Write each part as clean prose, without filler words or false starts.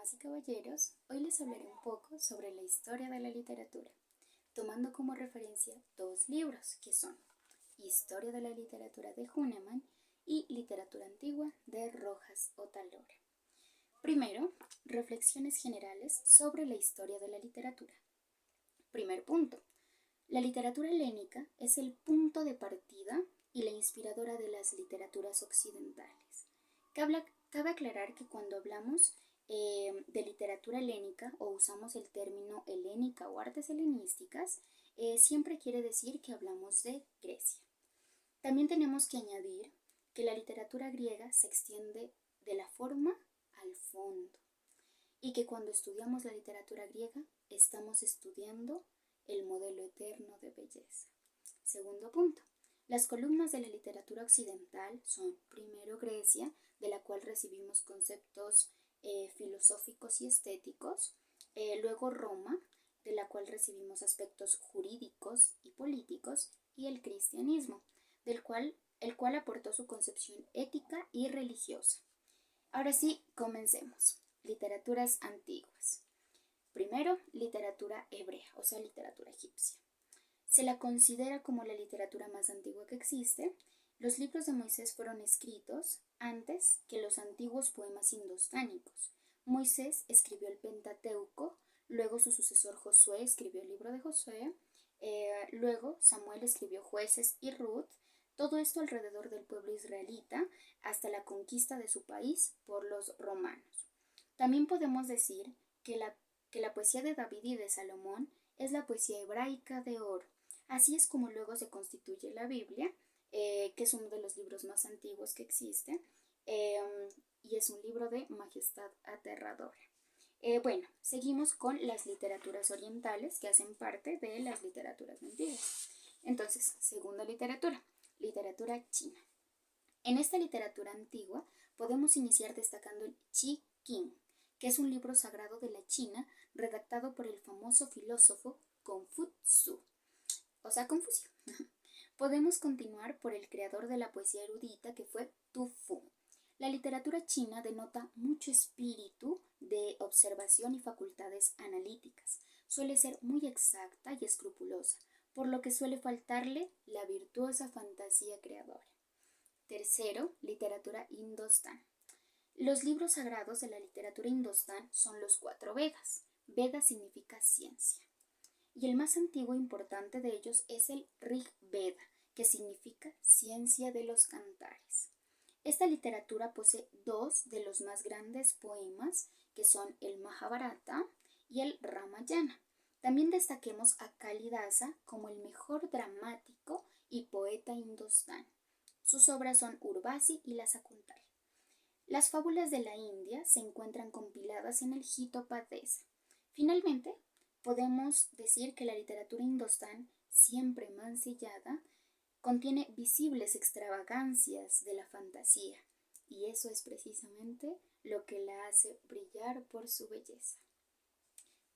Damas y caballeros, hoy les hablaré un poco sobre la historia de la literatura, tomando como referencia dos libros que son Historia de la literatura de Hünemann y Literatura antigua de Rojas Otalora. Primero, reflexiones generales sobre la historia de la literatura. Primer punto. La literatura helénica es el punto de partida y la inspiradora de las literaturas occidentales. Cabe aclarar que cuando hablamos de literatura helénica o usamos el término helénica o artes helenísticas, siempre quiere decir que hablamos de Grecia. También tenemos que añadir que la literatura griega se extiende de la forma al fondo y que cuando estudiamos la literatura griega estamos estudiando el modelo eterno de belleza. Segundo punto. Las columnas de la literatura occidental son primero Grecia, de la cual recibimos conceptos filosóficos y estéticos, luego Roma, de la cual recibimos aspectos jurídicos y políticos, y el cristianismo, el cual aportó su concepción ética y religiosa. Ahora sí, comencemos. Literaturas antiguas. Primero, literatura hebrea, o sea, literatura egipcia. Se la considera como la literatura más antigua que existe. Los libros de Moisés fueron escritos antes que los antiguos poemas indostánicos. Moisés escribió el Pentateuco, luego su sucesor Josué escribió el libro de Josué, luego Samuel escribió Jueces y Ruth, todo esto alrededor del pueblo israelita hasta la conquista de su país por los romanos. También podemos decir que la poesía de David y de Salomón es la poesía hebraica de oro. Así es como luego se constituye la Biblia, que es uno de los libros más antiguos que existe, y es un libro de majestad aterradora. Bueno, seguimos con las literaturas orientales que hacen parte de las literaturas antiguas. Entonces, segunda literatura, literatura china. En esta literatura antigua podemos iniciar destacando el Qi Qing, que es un libro sagrado de la China redactado por el famoso filósofo Confucio, o sea, Confucio. Podemos continuar por el creador de la poesía erudita que fue Tu Fu. La literatura china denota mucho espíritu de observación y facultades analíticas. Suele ser muy exacta y escrupulosa, por lo que suele faltarle la virtuosa fantasía creadora. Tercero, literatura indostán. Los libros sagrados de la literatura indostán son los 4 Vedas. Veda significa ciencia. Y el más antiguo e importante de ellos es el Rig Veda, que significa ciencia de los cantares. Esta literatura posee 2 de los más grandes poemas, que son el Mahabharata y el Ramayana. También destaquemos a Kalidasa como el mejor dramático y poeta indostán. Sus obras son Urvasi y la Sakuntala. Las fábulas de la India se encuentran compiladas en el Hitopadesa. Finalmente, podemos decir que la literatura indostán, siempre mancillada, contiene visibles extravagancias de la fantasía, y eso es precisamente lo que la hace brillar por su belleza.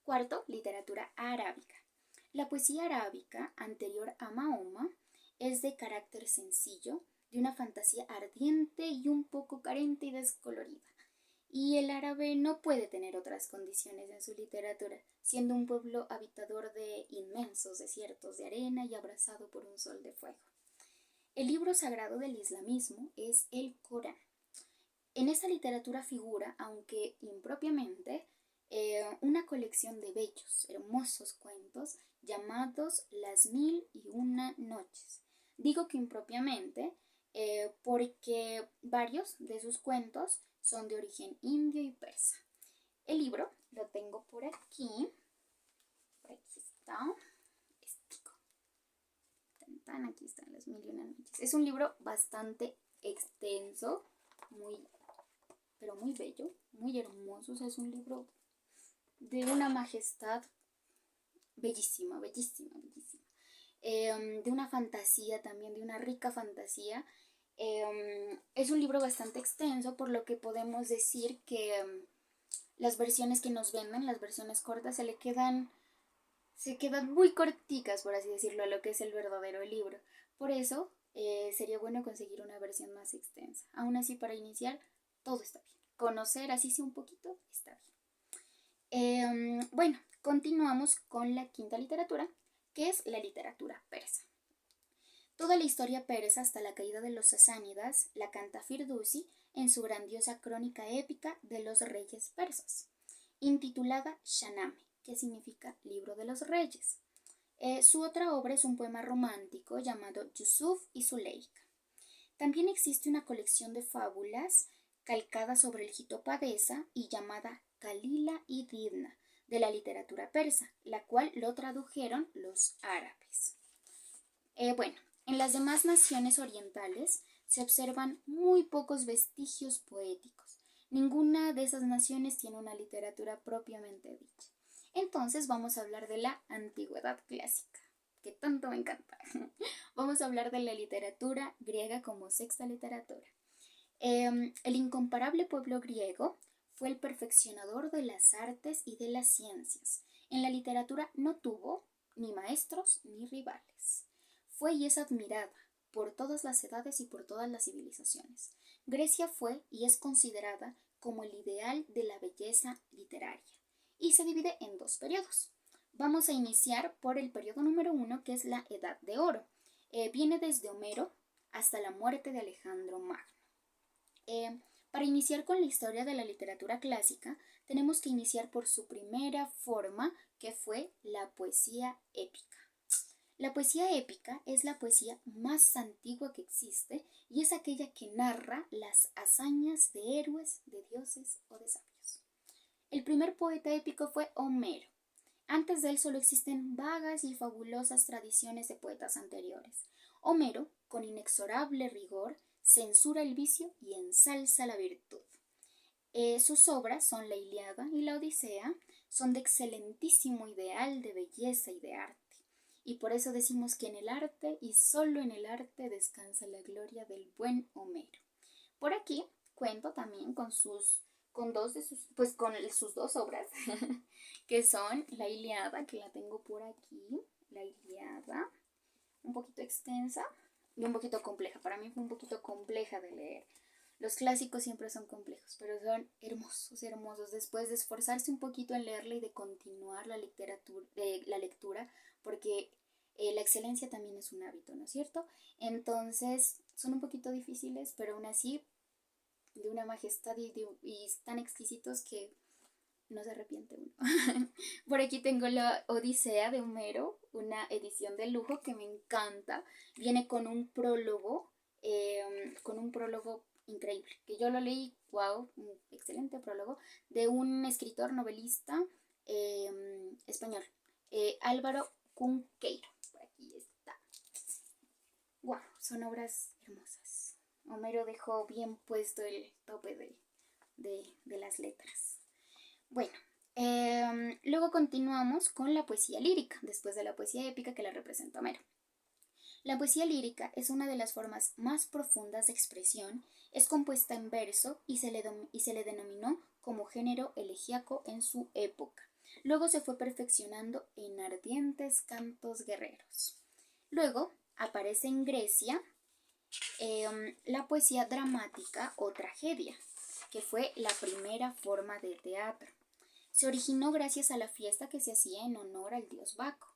Cuarto, literatura arábica. La poesía arábica, anterior a Mahoma, es de carácter sencillo, de una fantasía ardiente y un poco carente y descolorida. Y el árabe no puede tener otras condiciones en su literatura, siendo un pueblo habitador de inmensos desiertos de arena y abrazado por un sol de fuego. El libro sagrado del islamismo es el Corán. En esta literatura figura, aunque impropiamente, una colección de bellos, hermosos cuentos llamados Las Mil y Una Noches. Digo que impropiamente porque varios de sus cuentos son de origen indio y persa. El libro lo tengo por aquí está, aquí están Las Mil y Una Noches. Es un libro bastante extenso, pero muy bello, muy hermoso. O sea, es un libro de una majestad bellísima, bellísima, bellísima. De una fantasía también, de una rica fantasía. Es un libro bastante extenso, por lo que podemos decir que las versiones que nos venden, las versiones cortas, se quedan muy corticas, por así decirlo, a lo que es el verdadero libro. Por eso sería bueno conseguir una versión más extensa. Aún así, para iniciar, todo está bien. Conocer, así sea un poquito, está bien. Bueno, continuamos con la quinta literatura, que es la literatura persa. Toda la historia persa hasta la caída de los sasánidas la canta Firdusi en su grandiosa crónica épica de los reyes persas, intitulada Shahnameh, que significa Libro de los Reyes. Su otra obra es un poema romántico llamado Yusuf y Zuleika. También existe una colección de fábulas calcada sobre el Hitopadesa y llamada Kalila y Didna, de la literatura persa, la cual lo tradujeron los árabes. Bueno, en las demás naciones orientales se observan muy pocos vestigios poéticos. Ninguna de esas naciones tiene una literatura propiamente dicha. Entonces vamos a hablar de la antigüedad clásica, que tanto me encanta. Vamos a hablar de la literatura griega como sexta literatura. El incomparable pueblo griego fue el perfeccionador de las artes y de las ciencias. En la literatura no tuvo ni maestros ni rivales. Fue y es admirada por todas las edades y por todas las civilizaciones. Grecia fue y es considerada como el ideal de la belleza literaria y se divide en dos periodos. Vamos a iniciar por el periodo número 1, que es la Edad de Oro. Viene desde Homero hasta la muerte de Alejandro Magno. Para iniciar con la historia de la literatura clásica, tenemos que iniciar por su primera forma, que fue la poesía épica. La poesía épica es la poesía más antigua que existe y es aquella que narra las hazañas de héroes, de dioses o de sabios. El primer poeta épico fue Homero. Antes de él solo existen vagas y fabulosas tradiciones de poetas anteriores. Homero, con inexorable rigor, censura el vicio y ensalza la virtud. Sus obras son la Ilíada y la Odisea, son de excelentísimo ideal de belleza y de arte. Y por eso decimos que en el arte y solo en el arte descansa la gloria del buen Homero. Por aquí cuento también con sus dos obras, que son la Ilíada, que la tengo por aquí, la Ilíada, un poquito extensa y un poquito compleja. Para mí fue un poquito compleja de leer. Los clásicos siempre son complejos, pero son hermosos, hermosos. Después de esforzarse un poquito en leerla y de continuar la lectura, porque la excelencia también es un hábito, ¿no es cierto? Entonces, son un poquito difíciles, pero aún así de una majestad y tan exquisitos que no se arrepiente uno. Por aquí tengo la Odisea de Homero, una edición de lujo que me encanta. Viene con un prólogo increíble, que yo lo leí, wow, un excelente prólogo, de un escritor novelista español, Álvaro Cunqueiro. Por aquí está. Wow, son obras hermosas. Homero dejó bien puesto el tope de las letras. Bueno, luego continuamos con la poesía lírica, después de la poesía épica que la representa Homero. La poesía lírica es una de las formas más profundas de expresión, es compuesta en verso y se le denominó como género elegíaco en su época. Luego se fue perfeccionando en ardientes cantos guerreros. Luego aparece en Grecia la poesía dramática o tragedia, que fue la primera forma de teatro. Se originó gracias a la fiesta que se hacía en honor al dios Baco.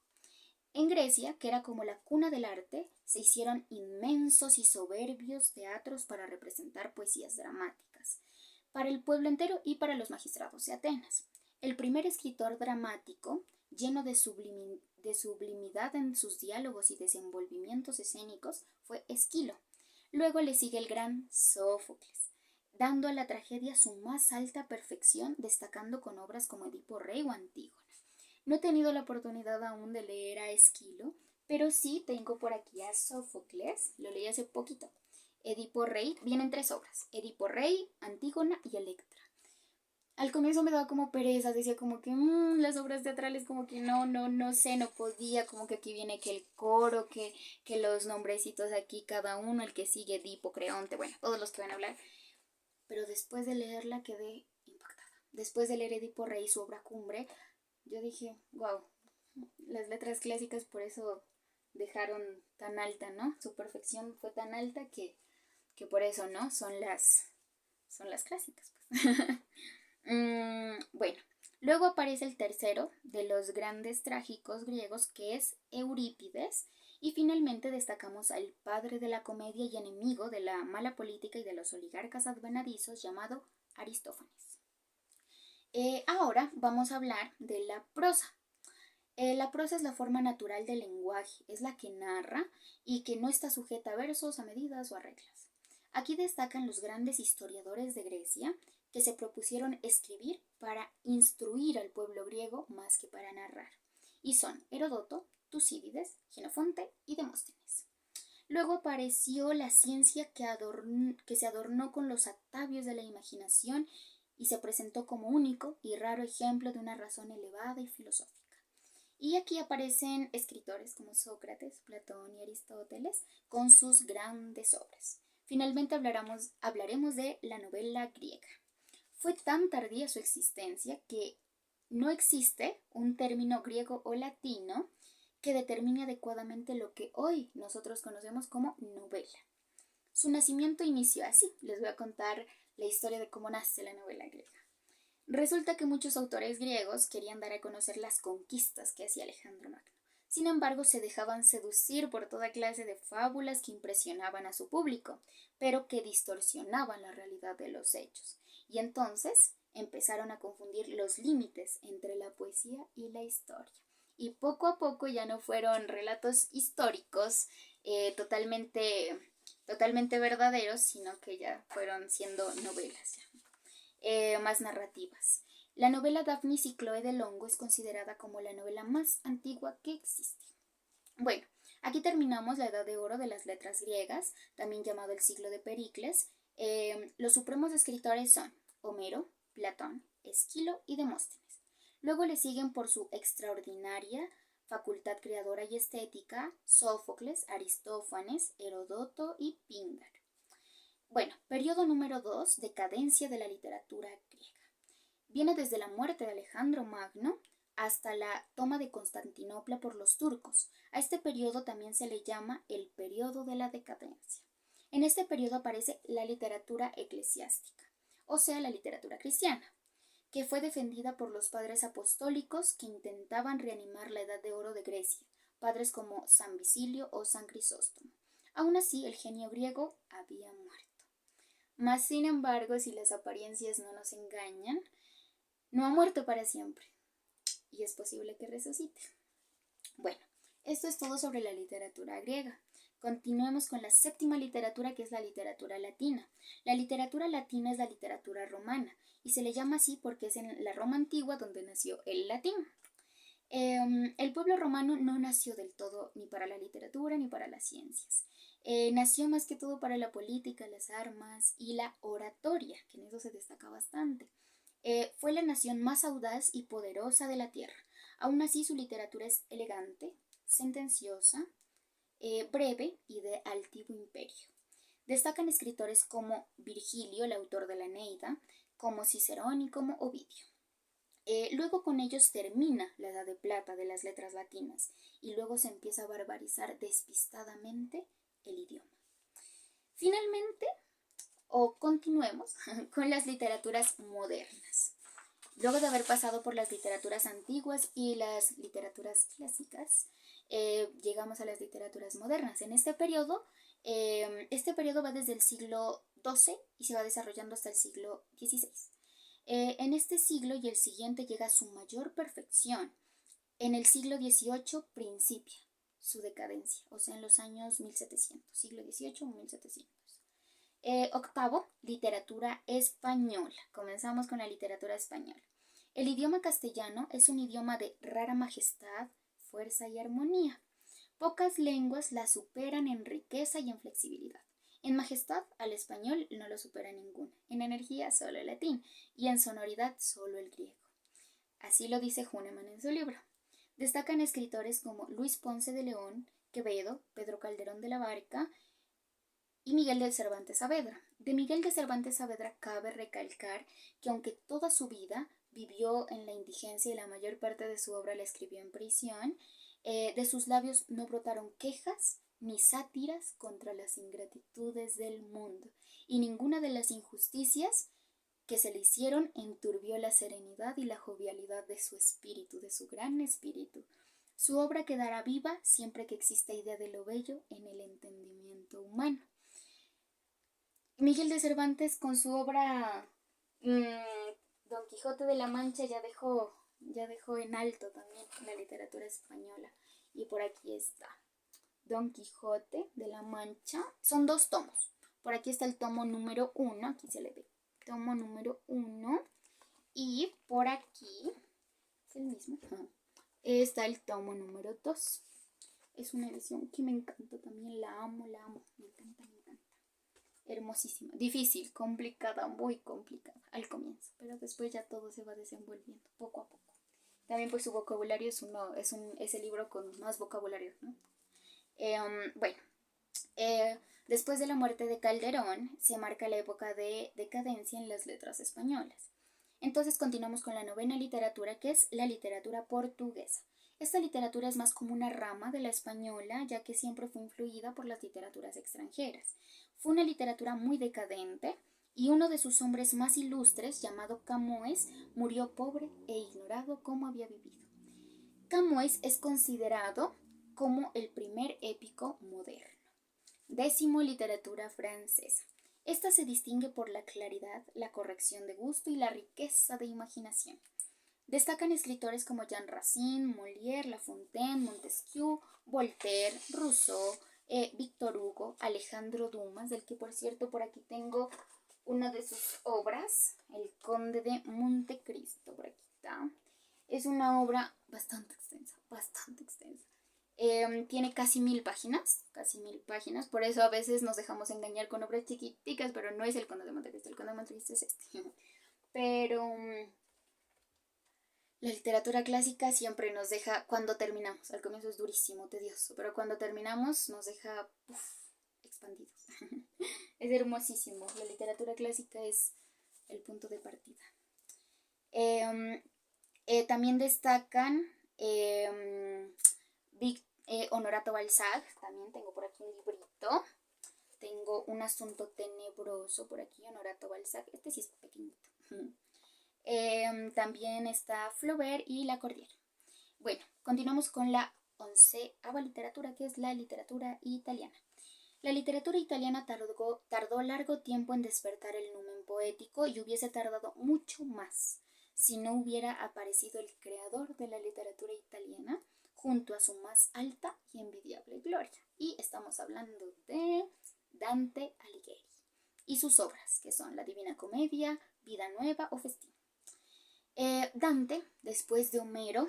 En Grecia, que era como la cuna del arte, se hicieron inmensos y soberbios teatros para representar poesías dramáticas, para el pueblo entero y para los magistrados de Atenas. El primer escritor dramático, lleno de sublimidad en sus diálogos y desenvolvimientos escénicos, fue Esquilo. Luego le sigue el gran Sófocles, dando a la tragedia su más alta perfección, destacando con obras como Edipo Rey o Antígona. No he tenido la oportunidad aún de leer a Esquilo, pero sí tengo por aquí a Sófocles, lo leí hace poquito. Edipo Rey, vienen 3 obras, Edipo Rey, Antígona y Electra. Al comienzo me daba como pereza, decía como que las obras teatrales como que no sé, no podía, como que aquí viene que el coro, que los nombrecitos aquí cada uno, el que sigue, Edipo, Creonte, bueno, todos los que van a hablar. Pero después de leerla quedé impactada. Después de leer Edipo Rey, su obra cumbre, yo dije, wow, las letras clásicas por eso dejaron tan alta, ¿no? Su perfección fue tan alta que por eso, ¿no? Son las clásicas, pues. Bueno, Luego aparece el tercero de los grandes trágicos griegos, que es Eurípides, y finalmente destacamos al padre de la comedia y enemigo de la mala política y de los oligarcas advenedizos, llamado Aristófanes. Ahora vamos a hablar de la prosa. La prosa es la forma natural del lenguaje, es la que narra y que no está sujeta a versos, a medidas o a reglas. Aquí destacan los grandes historiadores de Grecia que se propusieron escribir para instruir al pueblo griego más que para narrar, y son Heródoto, Tucídides, Jenofonte y Demóstenes. Luego apareció la ciencia que se adornó con los atavios de la imaginación y se presentó como único y raro ejemplo de una razón elevada y filosófica. Y aquí aparecen escritores como Sócrates, Platón y Aristóteles con sus grandes obras. Finalmente hablaremos de la novela griega. Fue tan tardía su existencia que no existe un término griego o latino que determine adecuadamente lo que hoy nosotros conocemos como novela. Su nacimiento inició así. Les voy a contar la historia de cómo nace la novela griega. Resulta que muchos autores griegos querían dar a conocer las conquistas que hacía Alejandro Magno. Sin embargo, se dejaban seducir por toda clase de fábulas que impresionaban a su público, pero que distorsionaban la realidad de los hechos. Y entonces empezaron a confundir los límites entre la poesía y la historia. Y poco a poco ya no fueron relatos históricos totalmente verdaderos, sino que ya fueron siendo novelas más narrativas. La novela Daphnis y Cloe del Hongo es considerada como la novela más antigua que existe. Bueno, aquí terminamos la edad de oro de las letras griegas, también llamado el siglo de Pericles. Los supremos escritores son Homero, Platón, Esquilo y Demóstenes. Luego le siguen por su extraordinaria facultad creadora y estética Sófocles, Aristófanes, Heródoto y Píndaro. Bueno, periodo número 2, decadencia de la literatura griega. Viene desde la muerte de Alejandro Magno hasta la toma de Constantinopla por los turcos. A este periodo también se le llama el periodo de la decadencia. En este periodo aparece la literatura eclesiástica, o sea, la literatura cristiana, que fue defendida por los padres apostólicos que intentaban reanimar la edad de oro de Grecia, padres como San Vicilio o San Crisóstomo. Aún así, el genio griego había muerto. Mas, sin embargo, si las apariencias no nos engañan, no ha muerto para siempre y es posible que resucite. Bueno, esto es todo sobre la literatura griega. Continuemos con la séptima literatura, que es la literatura latina. La literatura latina es la literatura romana y se le llama así porque es en la Roma antigua donde nació el latín. El pueblo romano no nació del todo ni para la literatura ni para las ciencias. Nació más que todo para la política, las armas y la oratoria, que en eso se destaca bastante. Fue la nación más audaz y poderosa de la tierra. Aún así, su literatura es elegante, sentenciosa, breve y de altivo imperio. Destacan escritores como Virgilio, el autor de la Eneida, como Cicerón y como Ovidio. Luego con ellos termina la edad de plata de las letras latinas y luego se empieza a barbarizar despistadamente el idioma. Finalmente, continuemos con las literaturas modernas. Luego de haber pasado por las literaturas antiguas y las literaturas clásicas, llegamos a las literaturas modernas. En este periodo va desde el siglo XII y se va desarrollando hasta el siglo XVI. En este siglo y el siguiente llega a su mayor perfección. En el siglo XVIII principia su decadencia, o sea, en los años 1700, siglo XVIII, 1700. Octavo, literatura española. Comenzamos con la literatura española. El idioma castellano es un idioma de rara majestad, fuerza y armonía. Pocas lenguas la superan en riqueza y en flexibilidad. En majestad, al español no lo supera ninguna. En energía, solo el latín. Y en sonoridad, solo el griego. Así lo dice Hünemann en su libro. Destacan escritores como Luis Ponce de León, Quevedo, Pedro Calderón de la Barca y Miguel de Cervantes Saavedra. De Miguel de Cervantes Saavedra cabe recalcar que aunque toda su vida vivió en la indigencia y la mayor parte de su obra la escribió en prisión, de sus labios no brotaron quejas ni sátiras contra las ingratitudes del mundo, y ninguna de las injusticias que se le hicieron enturbió la serenidad y la jovialidad de su espíritu, de su gran espíritu. Su obra quedará viva siempre que exista idea de lo bello en el entendimiento humano. Miguel de Cervantes con su obra Don Quijote de la Mancha ya dejó en alto también la literatura española. Y por aquí está Don Quijote de la Mancha. Son 2 tomos. Por aquí está el tomo número 1, aquí se le ve. Tomo número 1. Y por aquí, es el mismo, está el tomo número 2. Es una edición que me encanta también, la amo, me encanta. Hermosísima, difícil, complicada, muy complicada al comienzo, pero después ya todo se va desenvolviendo poco a poco. También pues su vocabulario es el libro con más vocabulario, ¿no? Bueno, después de la muerte de Calderón se marca la época de decadencia en las letras españolas. Entonces continuamos con la novena literatura, que es la literatura portuguesa. Esta literatura es más como una rama de la española, ya que siempre fue influida por las literaturas extranjeras. Fue una literatura muy decadente y uno de sus hombres más ilustres, llamado Camões, murió pobre e ignorado cómo había vivido. Camões es considerado como el primer épico moderno. 10º, literatura francesa. Esta se distingue por la claridad, la corrección de gusto y la riqueza de imaginación. Destacan escritores como Jean Racine, Molière, La Fontaine, Montesquieu, Voltaire, Rousseau, Víctor Hugo, Alejandro Dumas, del que por cierto por aquí tengo una de sus obras, El Conde de Montecristo, por aquí está. Es una obra bastante extensa. Tiene casi 1000 páginas, por eso a veces nos dejamos engañar con obras chiquiticas, pero no es El Conde de Montecristo, El Conde de Montecristo es este. Pero la literatura clásica siempre nos deja, cuando terminamos, al comienzo es durísimo, tedioso, pero cuando terminamos nos deja expandidos. Es hermosísimo, la literatura clásica es el punto de partida. También destacan Honorato Balzac, también tengo por aquí un librito. Tengo Un asunto tenebroso por aquí, Honorato Balzac, este sí es pequeñito. También está Flaubert y La Cordiera. Bueno, continuamos con la 11ª literatura, que es la literatura italiana. La literatura italiana tardó largo tiempo en despertar el numen poético y hubiese tardado mucho más si no hubiera aparecido el creador de la literatura italiana junto a su más alta y envidiable gloria. Y estamos hablando de Dante Alighieri y sus obras, que son La Divina Comedia, Vida Nueva o Festín. Dante, después de Homero,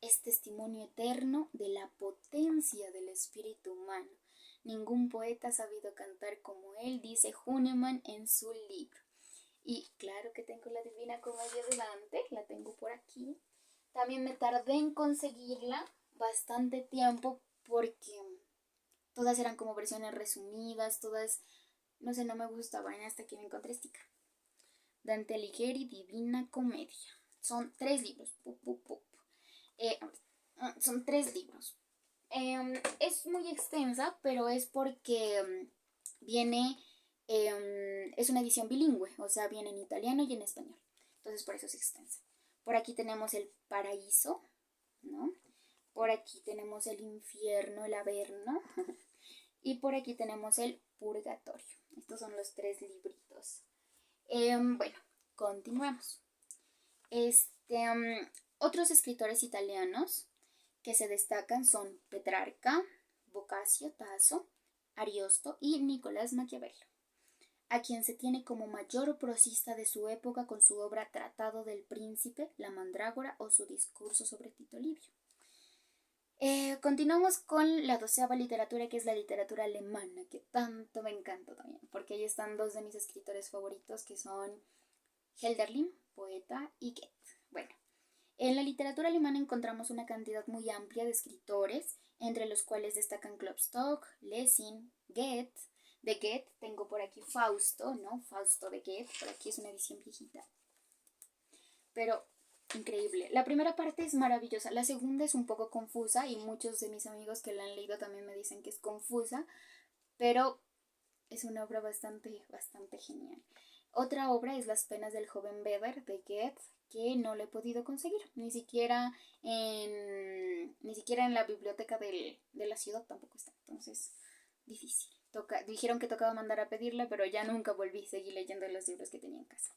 es testimonio eterno de la potencia del espíritu humano. Ningún poeta ha sabido cantar como él, dice Hünemann en su libro. Y claro que tengo La Divina Comedia de Dante, la tengo por aquí. También me tardé en conseguirla bastante tiempo porque todas eran como versiones resumidas, todas, no sé, no me gustaban hasta que me encontré esta. Dante Alighieri, Divina Comedia. Son 3 libros. Son 3 libros. Es muy extensa, pero es porque viene, es una edición bilingüe, o sea, viene en italiano y en español. Entonces por eso es extensa. Por aquí tenemos el paraíso, ¿no? Por aquí tenemos el infierno, el averno. Y por aquí tenemos el purgatorio. Estos son los 3 libritos. Bueno, continuemos. Otros escritores italianos que se destacan son Petrarca, Boccaccio, Tasso, Ariosto y Nicolás Maquiavelo, a quien se tiene como mayor prosista de su época con su obra Tratado del Príncipe, La Mandrágora o su discurso sobre Tito Livio. Continuamos con la 12ª literatura, que es la literatura alemana, que tanto me encanta también, porque ahí están 2 de mis escritores favoritos, que son Hölderlin, poeta, y Goethe. Bueno, en la literatura alemana encontramos una cantidad muy amplia de escritores, entre los cuales destacan Klopstock, Lessing, Goethe. De Goethe tengo por aquí Fausto, ¿no? Fausto de Goethe, por aquí es una edición viejita. Pero increíble. La primera parte es maravillosa, la segunda es un poco confusa y muchos de mis amigos que la han leído también me dicen que es confusa, pero es una obra bastante genial. Otra obra es Las penas del joven Beder de Goethe, que no lo he podido conseguir, ni siquiera en la biblioteca de la ciudad tampoco está, entonces difícil. Dijeron que tocaba mandar a pedirla, pero ya nunca volví, seguí leyendo los libros que tenía en casa.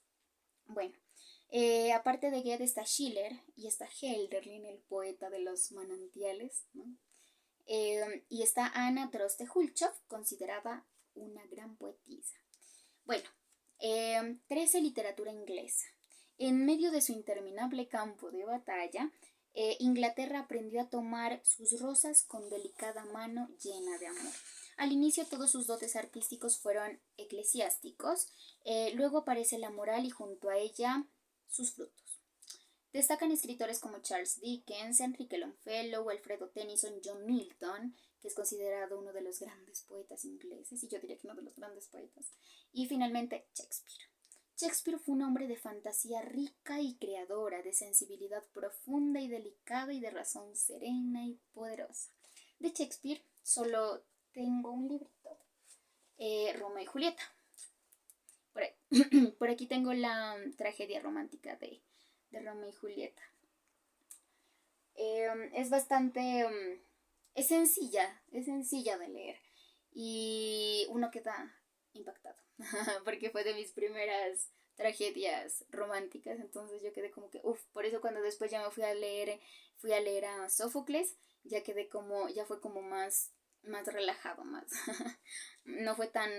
Bueno, aparte de Goethe está Schiller y está Hölderlin, el poeta de los manantiales, ¿no? Y está Anna Droste-Hulshoff, considerada una gran poetisa. Bueno, 13 literatura inglesa. En medio de su interminable campo de batalla, Inglaterra aprendió a tomar sus rosas con delicada mano llena de amor. Al inicio todos sus dotes artísticos fueron eclesiásticos, luego aparece la moral y junto a ella sus frutos. Destacan escritores como Charles Dickens, Enrique Longfellow, Alfredo Tennyson, John Milton, que es considerado uno de los grandes poetas ingleses, y yo diría que uno de los grandes poetas, y finalmente Shakespeare. Shakespeare fue un hombre de fantasía rica y creadora, de sensibilidad profunda y delicada y de razón serena y poderosa. De Shakespeare solo tengo un librito, Romeo y Julieta. Por aquí tengo la tragedia romántica de Romeo y Julieta. Es bastante, es sencilla de leer y uno queda impactado porque fue de mis primeras tragedias románticas, entonces yo quedé como que, por eso cuando después ya me fui a leer a Sófocles, ya quedé como, ya fue como más relajado, más, no fue tan,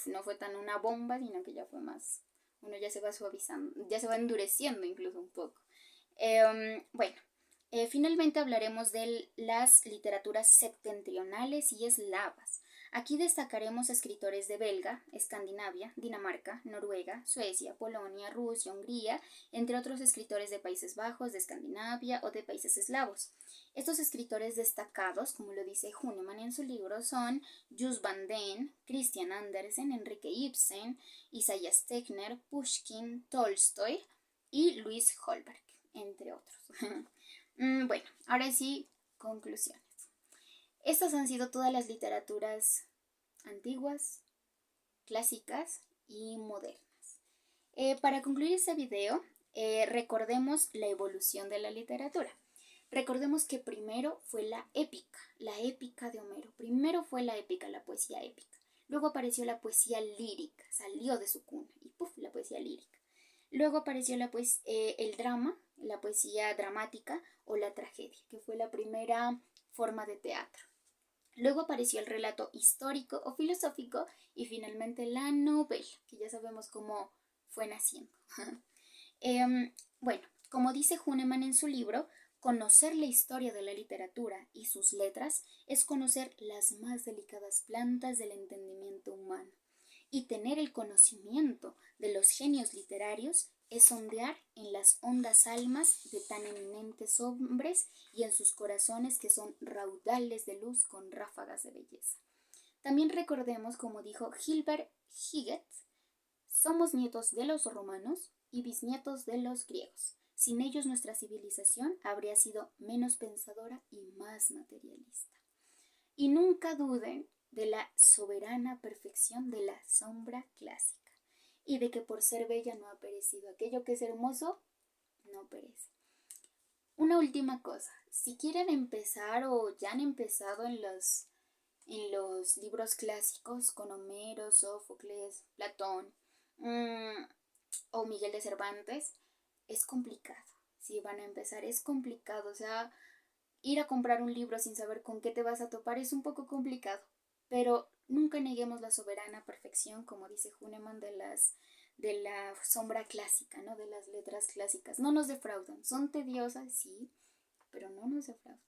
no fue tan una bomba, sino que ya fue más, uno ya se va suavizando, ya se va endureciendo incluso un poco. Bueno, finalmente hablaremos de las literaturas septentrionales y eslavas. Aquí destacaremos escritores de Belga, Escandinavia, Dinamarca, Noruega, Suecia, Polonia, Rusia, Hungría, entre otros escritores de Países Bajos, de Escandinavia o de países eslavos. Estos escritores destacados, como lo dice Huneman en su libro, son Jules van Den, Christian Andersen, Enrique Ibsen, Isaiah Stegner, Pushkin, Tolstoy y Luis Holberg, entre otros. Bueno, ahora sí, conclusiones. Estas han sido todas las literaturas antiguas, clásicas y modernas. Para concluir este video, recordemos la evolución de la literatura. Recordemos que primero fue la épica de Homero. Primero fue la épica, la poesía épica. Luego apareció la poesía lírica, salió de su cuna y la poesía lírica. Luego apareció el drama, la poesía dramática o la tragedia, que fue la primera forma de teatro. Luego apareció el relato histórico o filosófico y finalmente la novela, que ya sabemos cómo fue naciendo. Bueno, como dice Huneman en su libro, conocer la historia de la literatura y sus letras es conocer las más delicadas plantas del entendimiento humano. Y tener el conocimiento de los genios literarios es sondear en las hondas almas de tan eminentes hombres y en sus corazones que son raudales de luz con ráfagas de belleza. También recordemos, como dijo Gilbert Higgett, somos nietos de los romanos y bisnietos de los griegos. Sin ellos nuestra civilización habría sido menos pensadora y más materialista. Y nunca duden de la soberana perfección de la sombra clásica y de que por ser bella no ha perecido. Aquello que es hermoso no perece. Una última cosa, si quieren empezar o ya han empezado en los libros clásicos con Homero, Sófocles, Platón o Miguel de Cervantes, es complicado. Si van a empezar es complicado, o sea, ir a comprar un libro sin saber con qué te vas a topar es un poco complicado, pero nunca neguemos la soberana perfección, como dice Huneman, de la sombra clásica, ¿no? De las letras clásicas. No nos defraudan, son tediosas, sí, pero no nos defraudan.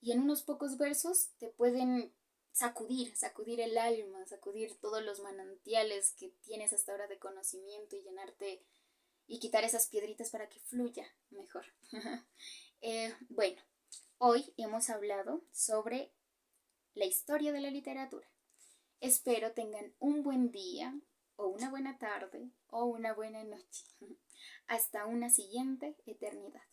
Y en unos pocos versos te pueden sacudir el alma, sacudir todos los manantiales que tienes hasta ahora de conocimiento y llenarte y quitar esas piedritas para que fluya mejor. Bueno, hoy hemos hablado sobre la historia de la literatura. Espero tengan un buen día o una buena tarde o una buena noche. Hasta una siguiente eternidad.